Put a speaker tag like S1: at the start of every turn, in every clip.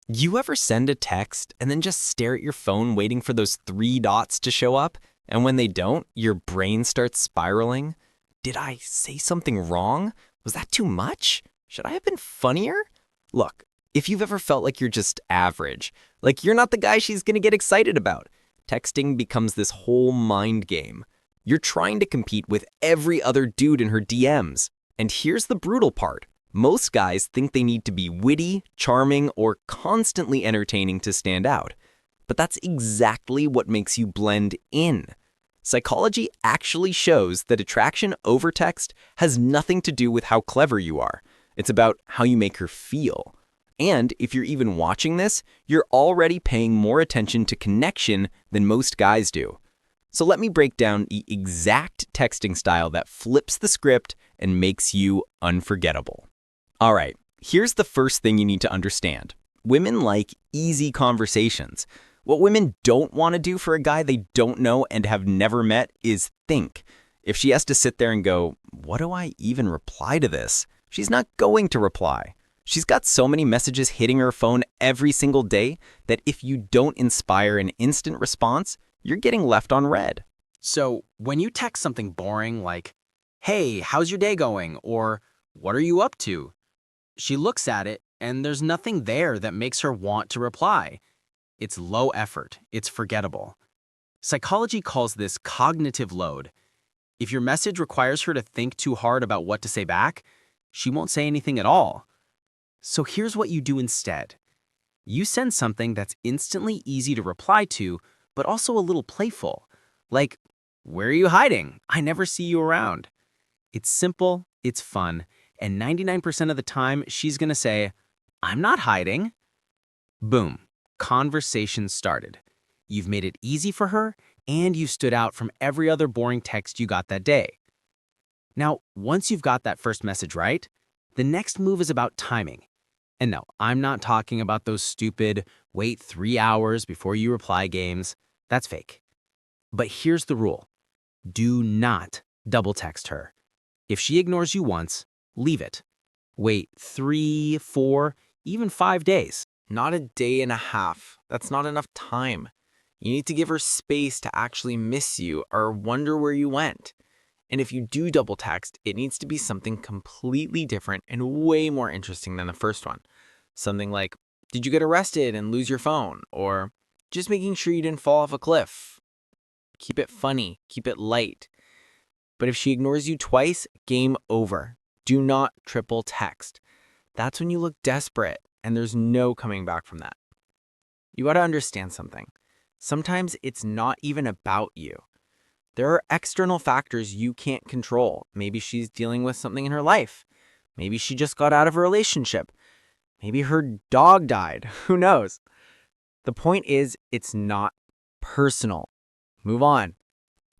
S1: You ever send a text and then just stare at your phone waiting for those three dots to show up? And when they don't, your brain starts spiraling? Did I say something wrong? Was that too much? Should I have been funnier? Look, if you've ever felt like you're just average, like you're not the guy she's gonna get excited about, texting becomes this whole mind game. You're trying to compete with every other dude in her DMs. And here's the brutal part. Most guys think they need to be witty, charming, or constantly entertaining to stand out. But that's exactly what makes you blend in. Psychology actually shows that attraction over text has nothing to do with how clever you are. It's about how you make her feel. And if you're even watching this, you're already paying more attention to connection than most guys do. So let me break down the exact texting style that flips the script and makes you unforgettable. All right, here's the first thing you need to understand. Women like easy conversations. What women don't want to do for a guy they don't know and have never met is think. If she has to sit there and go, what do I even reply to this? She's not going to reply. She's got so many messages hitting her phone every single day that if you don't inspire an instant response, you're getting left on red.
S2: So when you text something boring like, hey, how's your day going? Or what are you up to? She looks at it and there's nothing there that makes her want to reply. It's low effort. It's forgettable. Psychology calls this cognitive load. If your message requires her to think too hard about what to say back, she won't say anything at all. So here's what you do instead. You send something that's instantly easy to reply to, but also a little playful. Like, where are you hiding? I never see you around. It's simple, it's fun, and 99% of the time, she's gonna say, I'm not hiding. Boom, conversation started. You've made it easy for her, and you stood out from every other boring text you got that day. Now, once you've got that first message right, the next move is about timing. And no, I'm not talking about those stupid, wait 3 hours before you reply games. That's fake. But here's the rule. Do not double text her. If she ignores you once, leave it. Wait 3, 4, even 5 days.
S1: Not a day and a half. That's not enough time. You need to give her space to actually miss you or wonder where you went. And if you do double text, it needs to be something completely different and way more interesting than the first one. Something like, did you get arrested and lose your phone? Or just making sure you didn't fall off a cliff. Keep it funny, keep it light. But if she ignores you twice, game over. Do not triple text. That's when you look desperate, and there's no coming back from that. You gotta understand something. Sometimes it's not even about you. There are external factors you can't control. Maybe she's dealing with something in her life. Maybe she just got out of a relationship. Maybe her dog died. Who knows? The point is, it's not personal. Move on.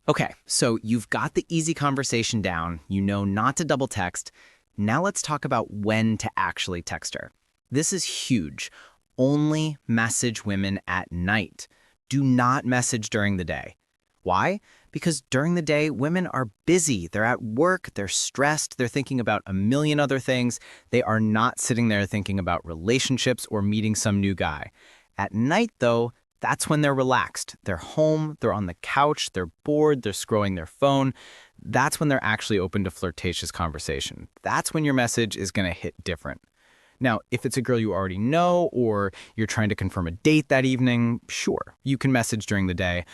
S2: Okay, so you've got the easy conversation down. You know not to double text. Now let's talk about when to actually text her. This is huge. Only message women at night. Do not message during the day. Why? Because during the day, women are busy. They're at work, they're stressed, they're thinking about a million other things. They are not sitting there thinking about relationships or meeting some new guy. At night, though, that's when they're relaxed. They're home, they're on the couch, they're bored, they're scrolling their phone. That's when they're actually open to flirtatious conversation. That's when your message is going to hit different. Now, if it's a girl you already know or you're trying to confirm a date that evening, sure, you can message during the day.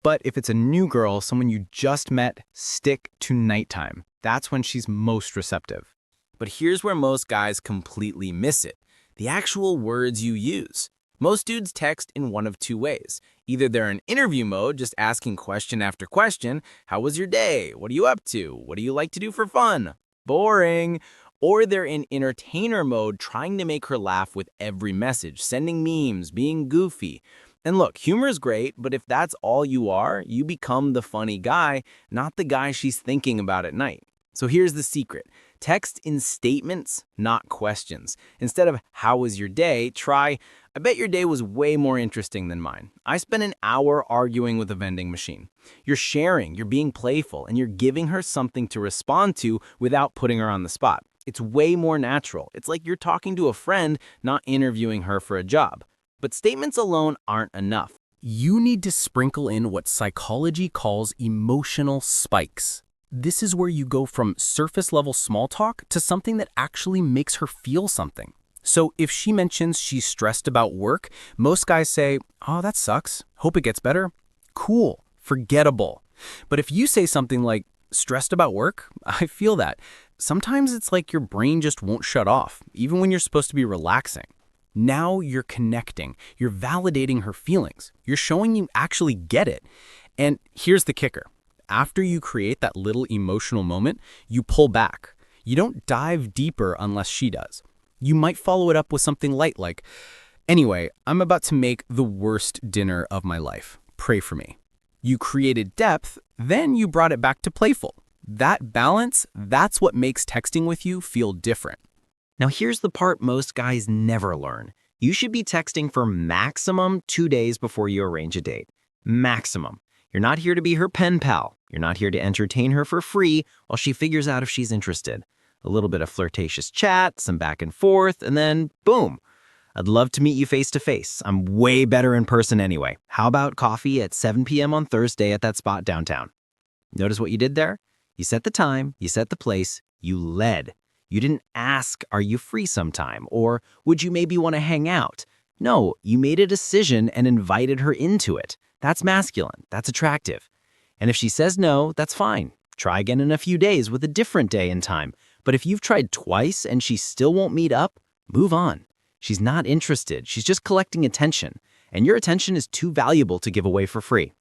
S2: But if it's a new girl, someone you just met, stick to nighttime. That's when she's most receptive.
S1: But here's where most guys completely miss it. The actual words you use. Most dudes text in one of two ways. Either they're in interview mode, just asking question after question. How was your day? What are you up to? What do you like to do for fun? Boring. Or they're in entertainer mode, trying to make her laugh with every message, sending memes, being goofy. And look, humor is great, but if that's all you are, you become the funny guy, not the guy she's thinking about at night. So here's the secret. Text in statements, not questions. Instead of, how was your day, try, I bet your day was way more interesting than mine. I spent an hour arguing with a vending machine. You're sharing, you're being playful, and you're giving her something to respond to without putting her on the spot.
S3: It's way more natural. It's like you're talking to a friend, not interviewing her for a job. But statements alone aren't enough. You need to sprinkle in what psychology calls emotional spikes. This is where you go from surface-level small talk to something that actually makes her feel something. So if she mentions she's stressed about work, most guys say, "Oh, that sucks. Hope it gets better." Cool. Forgettable. But if you say something like, "Stressed about work? I feel that." Sometimes it's like your brain just won't shut off, even when you're supposed to be relaxing. Now you're connecting. You're validating her feelings. You're showing you actually get it. And here's the kicker. After you create that little emotional moment, you pull back. You don't dive deeper unless she does. You might follow it up with something light like, "Anyway, I'm about to make the worst dinner of my life. Pray for me." You created depth, then you brought it back to playful. That balance, that's what makes texting with you feel different.
S1: Now here's the part most guys never learn. You should be texting for maximum 2 days before you arrange a date. Maximum. You're not here to be her pen pal. You're not here to entertain her for free while she figures out if she's interested. A little bit of flirtatious chat, some back and forth, and then boom. I'd love to meet you face to face. I'm way better in person anyway. How about coffee at 7 p.m. on Thursday at that spot downtown? Notice what you did there? You set the time, you set the place, you led. You didn't ask, "Are you free sometime?" or "Would you maybe want to hang out?" No, you made a decision and invited her into it. That's masculine. That's attractive. And if she says no, that's fine. Try again in a few days with a different day and time. But if you've tried twice and she still won't meet up, move on. She's not interested. She's just collecting attention. And your attention is too valuable to give away for free.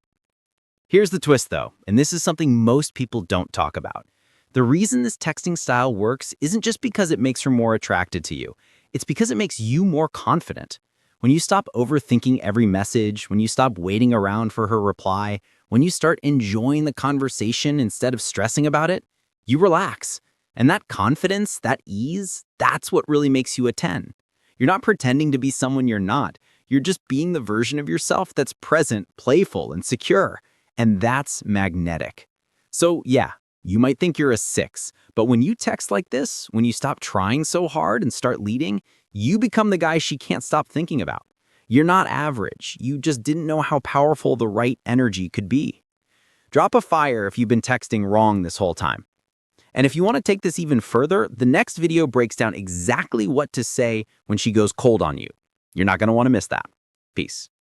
S1: Here's the twist though, and this is something most people don't talk about. The reason this texting style works isn't just because it makes her more attracted to you. It's because it makes you more confident. When you stop overthinking every message, when you stop waiting around for her reply, when you start enjoying the conversation instead of stressing about it, you relax. And that confidence, that ease, that's what really makes you a 10. You're not pretending to be someone you're not. You're just being the version of yourself that's present, playful, and secure. And that's magnetic. So yeah, you might think you're a 6, but when you text like this, when you stop trying so hard and start leading, you become the guy she can't stop thinking about. You're not average. You just didn't know how powerful the right energy could be. Drop a fire if you've been texting wrong this whole time. And if you want to take this even further, the next video breaks down exactly what to say when she goes cold on you. You're not going to want to miss that. Peace.